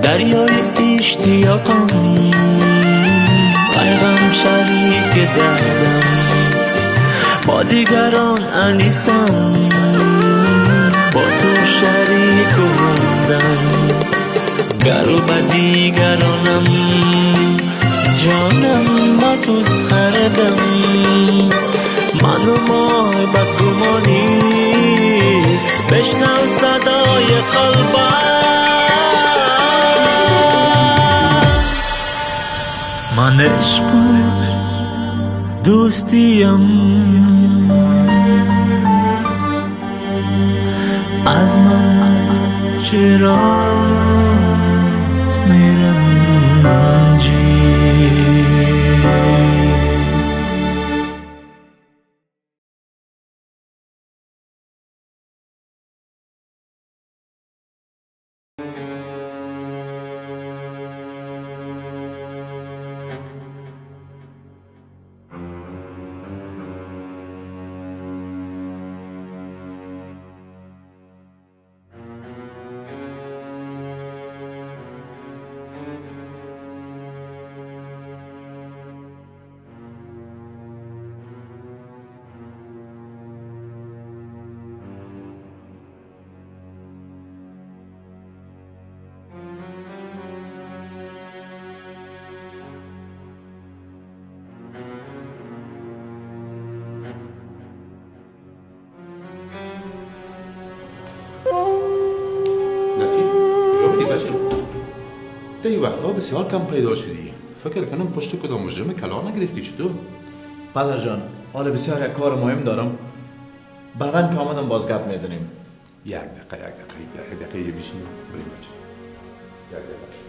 دریای اشتیاقم غرقم شریک دردم با دیگران انیسم با تو شریک و همدم گر با دیگرانم جانم با توست هر دم من و مای بدگمانی بشنو صدای قلبم من عشق و دوستیم ازمن چرا میرنجی تی وقتا بسیار کم پیدا شدی. فکر کنم پشت کدام مجرم کلان نگرفتی. چطور؟ پدر جان، حالا بسیار یک کار مهم دارم. بعداً که آمدم باز گپ میزنیم. یک دقیقه بیشتر بریم بچه. یک دقیقه.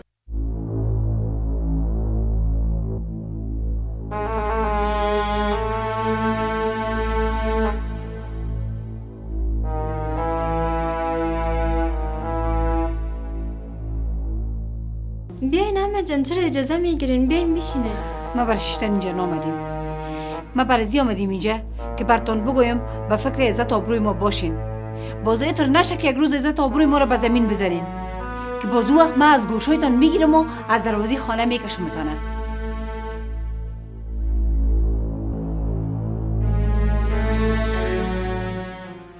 بیاین همه جان، چرا اجازه میگیرین؟ بیاین بشینه. ما برای شیشتن اینجا نامدیم. ما برای آمدیم اینجا که برتان بگویم به فکر عزت آبروی ما باشین. بازو ایتر نشه که یک روز عزت آبروی ما رو به زمین بذارین که بازو وقت ما از گوشایتان میگیرم و از دروازه خانه میکشمتانه.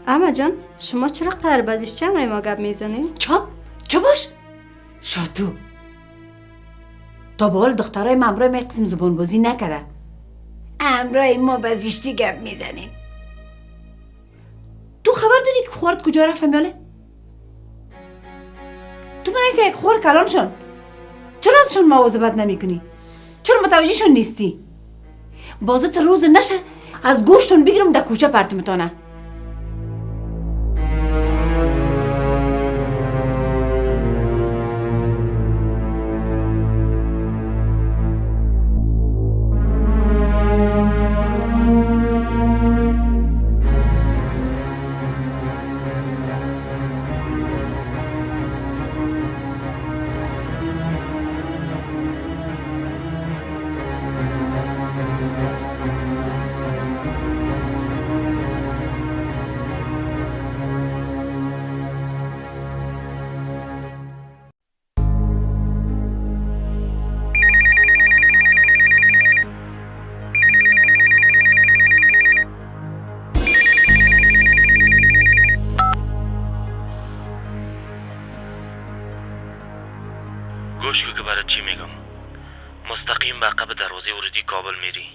اما جان، شما چرا قدر بازیش چمره ما گپ میزنین؟ چا باش؟ شاتو تا به حال دخترای ما امرای ما قسم زبان بازی نکرده. امرای ما بازیشتی گپ میزنین. تو خبر داری که خورد کجا رفت میاله؟ تو من یک خور کلان شن. چرا ازشون مواظبت نمی کنی؟ چرا متوجهشون نیستی؟ بازت روز نشه از گوشتون بگیرم در کوچه پرتمتانه. کابل میری.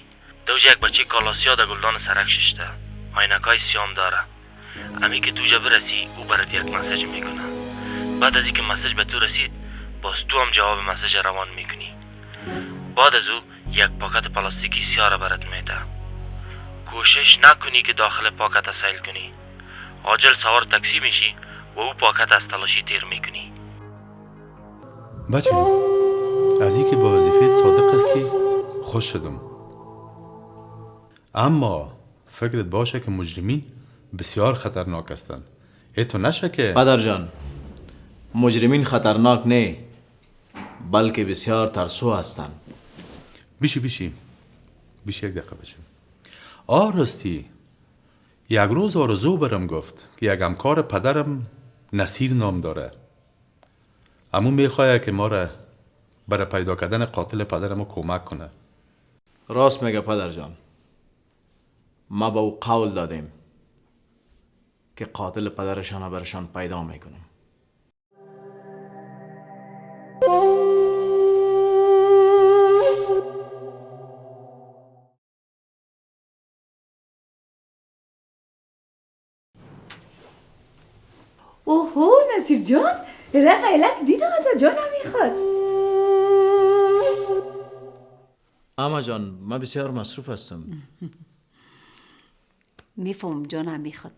دوج یک بچه کالاسیا در گلدان سرک ششته. عینکای سیام داره. امی که دوجا برسی او برات یک مسیج میکنه. بعد از اینکه مسیج به تو رسید باز تو هم جواب مسیج روان میکنی. بعد از او یک پاکت پلاستیکی سیاه را برات میده. کوشش نکنی که داخل پاکت سیل کنی. عاجل سوار تاکسی میشی و او پاکت از تلاشی تیر میکنی. بچه از اینکه با وظیفه صادق هستی خوش شدم، اما فکرت باشه که مجرمین بسیار خطرناک هستند. تو نشه که پدر جان، مجرمین خطرناک نه بلکه بسیار ترسو هستند. بیشی یک دقیقه بچه. راستی یک روز آرزو برم گفت که یک همکار پدرم نصیر نام داره. امون میخواه که ما را برای پیدا کردن قاتل پدرمو کمک کنه. راست میگه پدر جان. ما به او قول دادیم که قاتل پدرشان برشان پیدا میکنم. اوهو نصیر جان، الک دیدم تا جانم میخواد. اما جان من بسیار مصروف هستم. میفهم جانم میخواد.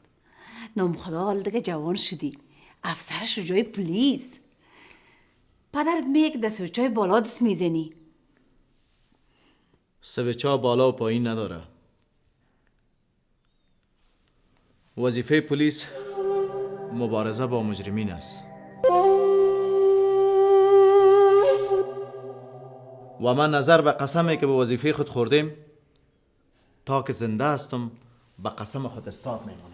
نام خدا حال دیگه جوان شدی، افسرش رو جای پلیس. پدرت میگه که سویچای بالا دست میزنی. سویچا بالا و پایین نداره. وظیفه پلیس مبارزه با مجرمین است و من نظر به قسمی که به وظیفه خود خوردیم تا که زنده هستم به قسم خود استاد میمانم.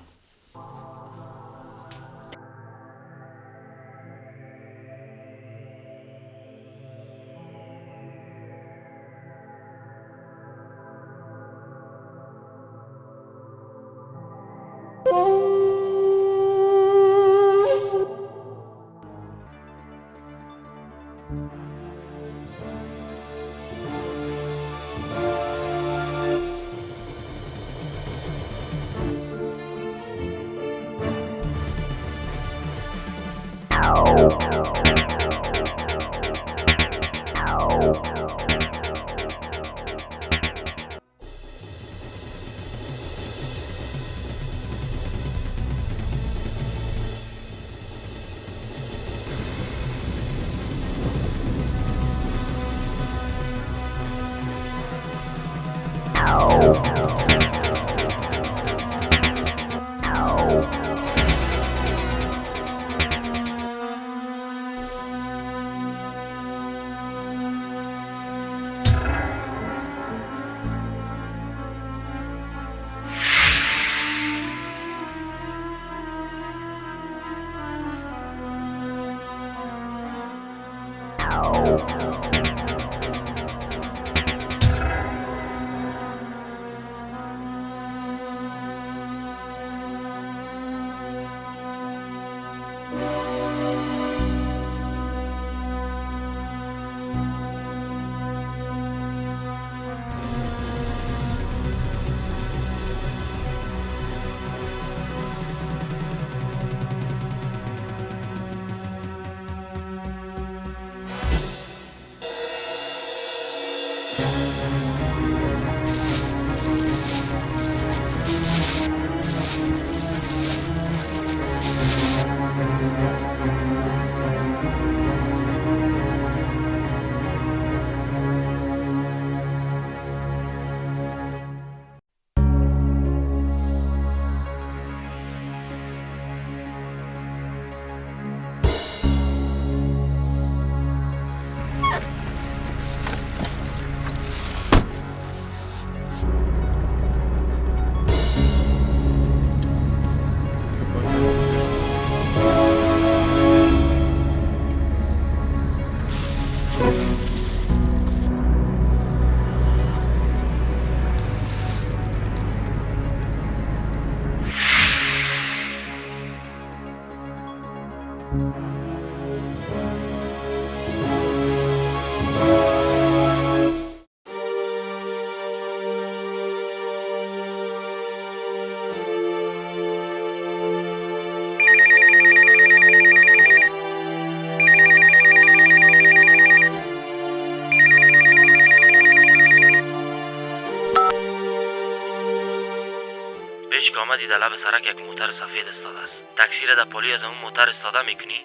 آمدی در لب سرک یک موتر سفید استاده است. تاکسی را در پلی از اون موتر استاده میکنی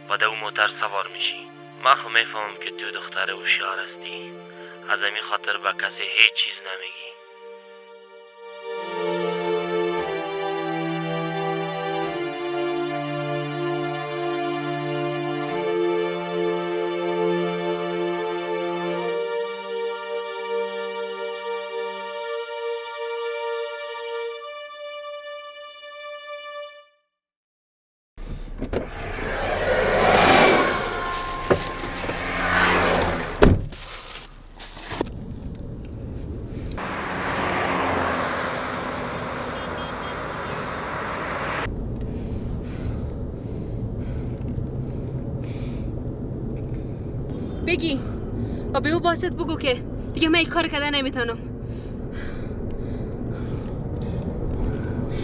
و در اون موتر سوار میشی. من خو میفهمم که تو دختر هوشیار هستی. از همین خاطر به کسی هیچ چیز نمیگی. بگی و به او باست بگو که دیگه من این کار کردن نمیتونم.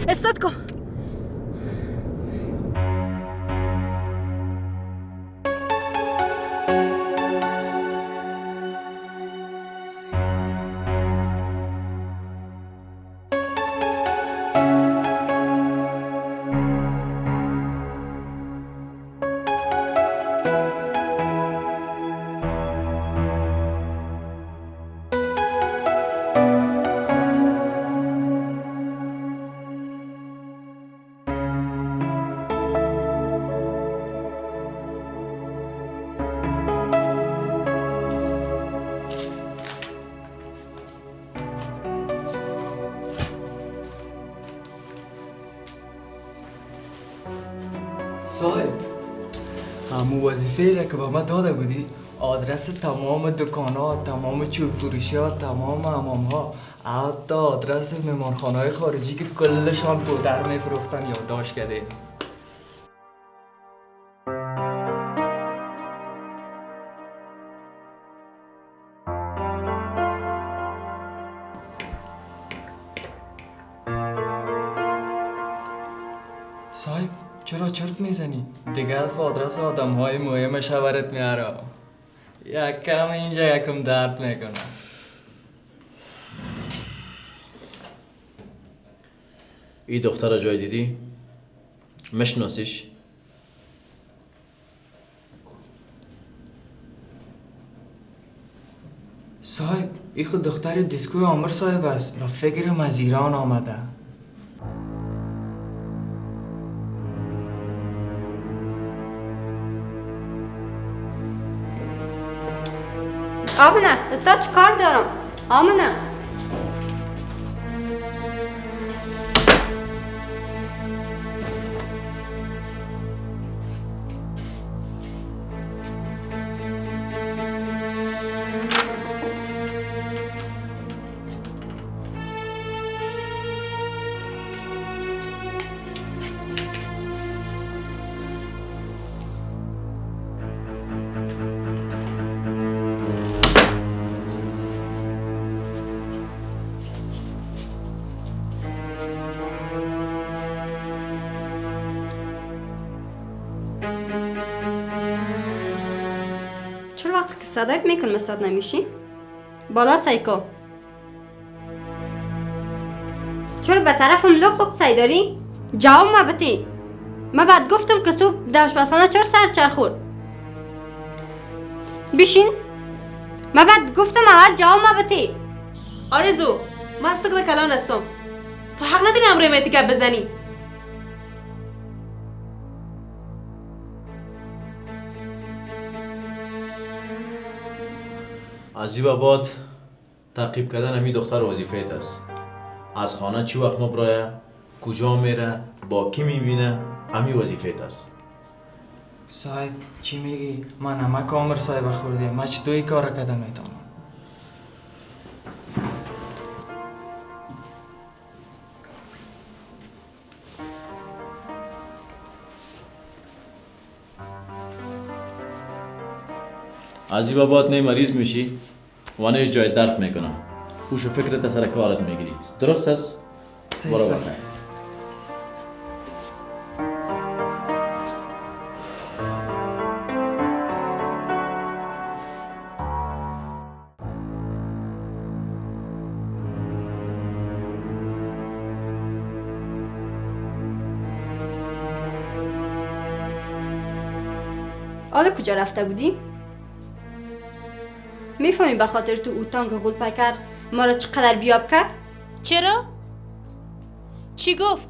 استاد کو. صاحب همون وظیفه را که به ما داده بودی آدرس تمام دکان‌ها، تمام چوب فروشی‌ها، تمام حمام‌ها، حتی آدرس مهمانخانه‌های خارجی که کلشان پودر می‌فروختن یادداشت کرده. صاحب چرا چرت میزنی؟ دیگه آدرس آدم های مهم شورت میاره. یکم اینجا یکم درد میکنه. این دختر جای دیدی؟ مشناسیش؟ صاحب این خود دختر دیسکوی عامر صاحب است و فکرم از ایران آمده. آمنه استاد چه کار دارم؟ آمنه چرا وقتی که صداک میکن مساد نمیشی؟ بالا سایکو چرا به طرفم لق سای داری؟ جواب ما بتی. من بعد گفتم که تو داشت بسمانه چرا سر چرخور؟ بشین. من بعد گفتم اول جواب ما بتی. آرزو من از تو که کلان هستم. تو حق نداری امروی میتیکه بزنی. از این بابات تعقیب کردن همی دختر وظیفه‌ت است. از خانه چی وقت مبرایه، کجا میره، با کی میبینه، همی وظیفه‌ت است. صاحب چی میگی؟ من نمک عامر صاحب خورده. من چطور این کار کردم میتونم؟ از این بابات نه مریض میشی و نه جای درد میکنم. هوش و فکرت سر کارت میگیری. درست است؟ برو بخیر. حالا کجا رفته بودی؟ میفهمی به خاطر تو اوتان که غول کرد ما را چقدر بیاب کرد؟ چرا؟ چی گفت؟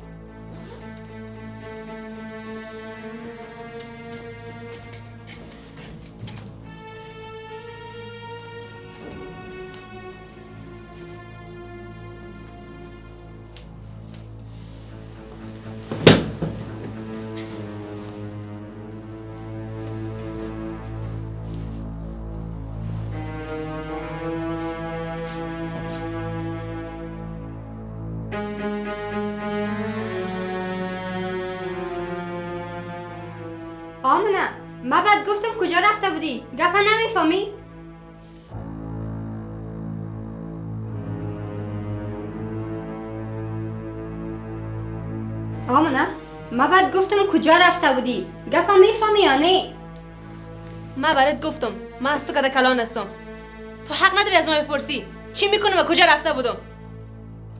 ما بعد گفتم کجا رفته بودی؟ گپا نمیفهمی؟ آمنه ما بعد گفتم کجا رفته بودی؟ گپا میفهمی یا نه؟ ما برات گفتم ما از تو کده کلان هستم. تو حق نداری از ما بپرسی چی میکنم و کجا رفته بودم.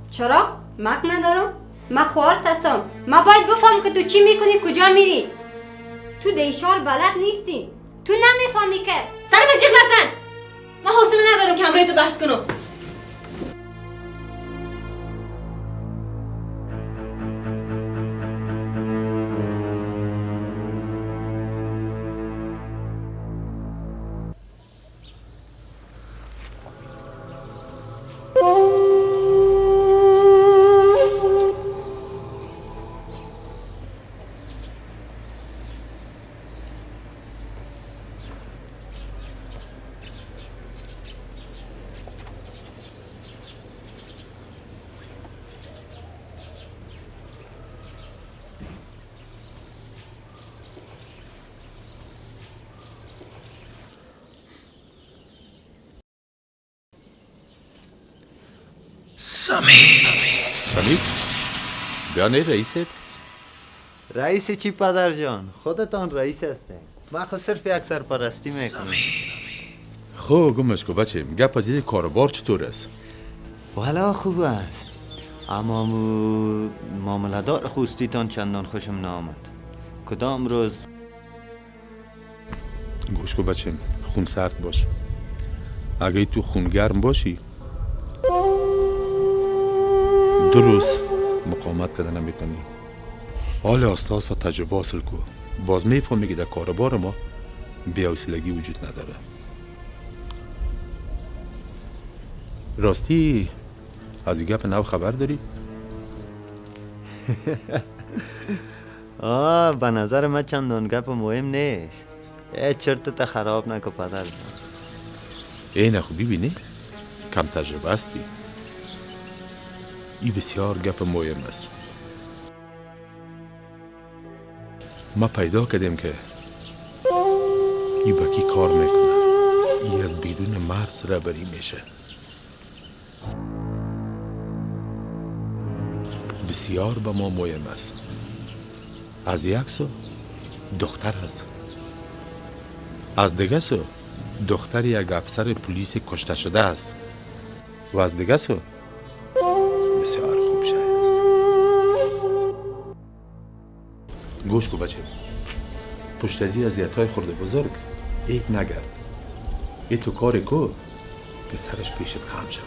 چرا؟ مک ندارم؟ ما خوارت هستم. ما باید بفهم که تو چی میکنی کجا میری. تو دیشار بلد نیستی. تو نمیفهمی که سر به جیغ نزن. من حوصله ندارم که همراه تو بحث کنم. سمیر بیا نه رئیسه. رئیس چی پدر جان؟ خودتان رئیس هستین. من خود صرف یک سرپرستی میکنم. خب گمش کو بچه، گپ از این کاروبار چطور است؟ والا خوب است، اما معامله‌دار خوستیتان چندان خوشم نآمد. کدام روز گوش کو بچه، خون سرد باش. اگه تو خون گرم باشی 2 روز مقاومت کردن نمیتونی. حال آستاسا تجربه حاصل کو، باز میفهمی که در کاروبار ما بی‌حوصلگی وجود نداره. راستی از این گپ نو خبر داری؟ به نظر من چندان گپ مهم نیست. چرتت خراب نکن پدر جان. اینه خوب ببینی کم تجربه هستی. این بسیار گپ مهم است. ما پیدا کردیم که این با کی کار میکنه. این از بدون مرز رهبری میشه. بسیار به ما مهم است. از یک سو دختر هست، از دیگه سو دختر یک افسر پلیس کشته شده است و از دیگه سو بسیار خوب شده است. گوش کو بچه، پشت از این اذیت‌های خرد بزرگ ایت نگرد. ای تو کاری کو که سرش پیشت خم شود،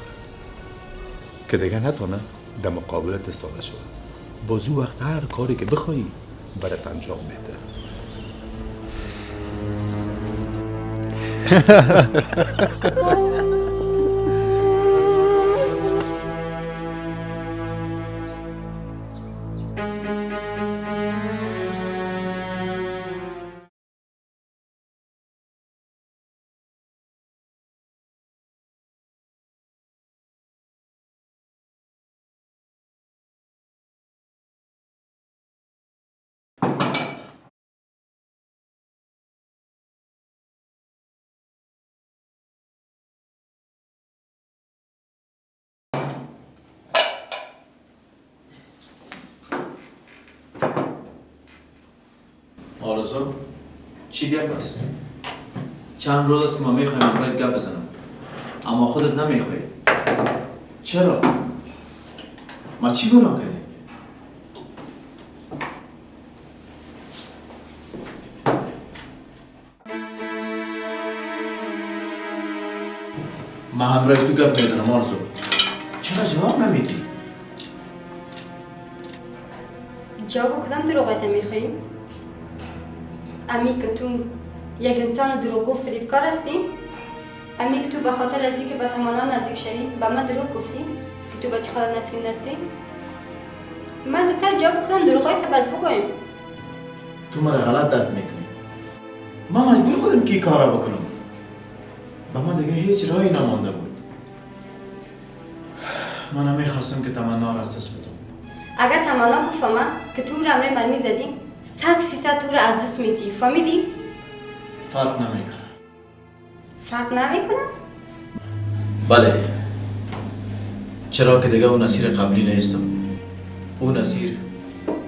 که دیگه نتونه در مقابلت ساده شود. باز او وقت هر کاری که بخوایی برات انجام میده. آرزو چی گپ است؟ چند روز است که ما میخوایم برات گپ بزنم اما خودت نمیخوای. چرا؟ ما چی گناه کردیم؟ ما همراه تو گپ میزنم آرزو. چرا جواب نمیدی؟ جواب کدام دروغت میخوایی؟ امی که تو یک انسان دروغگو فریبکار هستی؟ امی که تو به خاطر از اینکه به تمنا نزدیک شدی به من دروغ گفتی که تو بچه خدا نسرین هستی؟ من زودتر جواب کدام دروغای تبد بگویم. تو مرا غلط درک میکنی. ما مجبور بودیم که کارا بکنم. با ما دیگه هیچ راهی نمانده بود. ما نمیخواستم که تمنا را از دست بدم. اگر تمنا بفهمم که تو رمره من میزدی 100% تو رو از دست میدی. فهمیدی؟ فرق نمیکنه. فرق نمیکنه؟ بله، چرا که دیگه اون اسیر قبلی نیستم. اون اسیر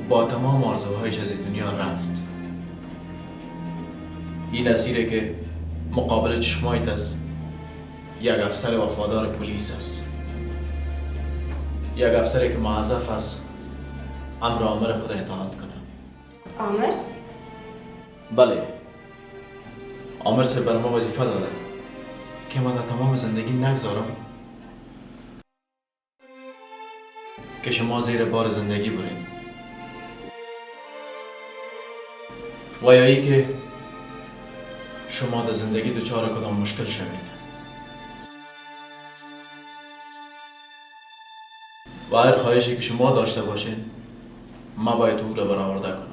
با تمام آرزوهایش از دنیا رفت. این اسیره که مقابل چشمایت است یک افسر وفادار پلیس است، یک افسری که موظف است امر و آمر خود اطاعت کنه. آمر؟ بله، آمر سر بر ما وظیفه داده که ما در تمام زندگی نگذارم که شما زیر بار زندگی برین و یا ای که شما در زندگی دچار کدام مشکل شوین و هر خواهشی که شما داشته باشین ما باید او را برآورده کنم.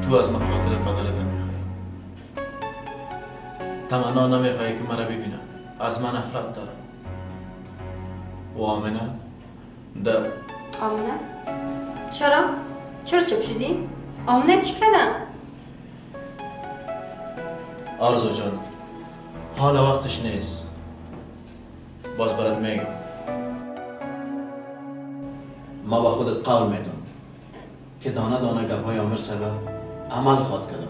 تو از من قاتل پدرت میخوای، تمنا نمیخوای که مرا ببینه، از من نفرت داره. و آمنه آمنه؟ چرا؟ چرا چوب شدی؟ آمنه چی کردن؟ آرزو جان، حال وقتش نیست. باز برات میگم، ما با خودت قول میدم که دانه دانه گپ‌های آمر سبا عمل خواد کردم.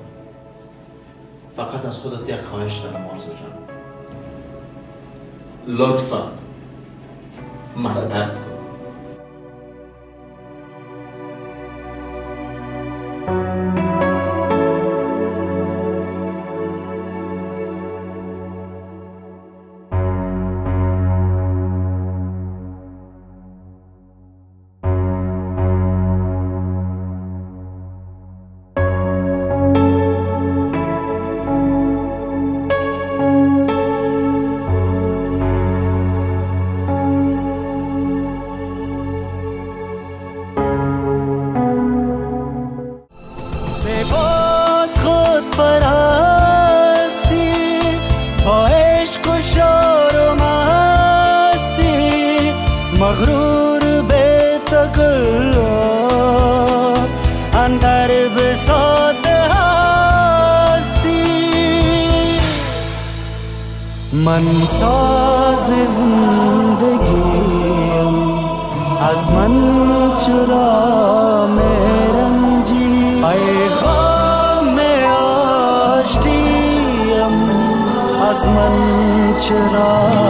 فقط از خودت یک خواهش دارم آرزو جان، لطفا مرا درک کن. من ساز زندگیم ازمن چرا میرنجی پیغام آشتیم ازمن چرا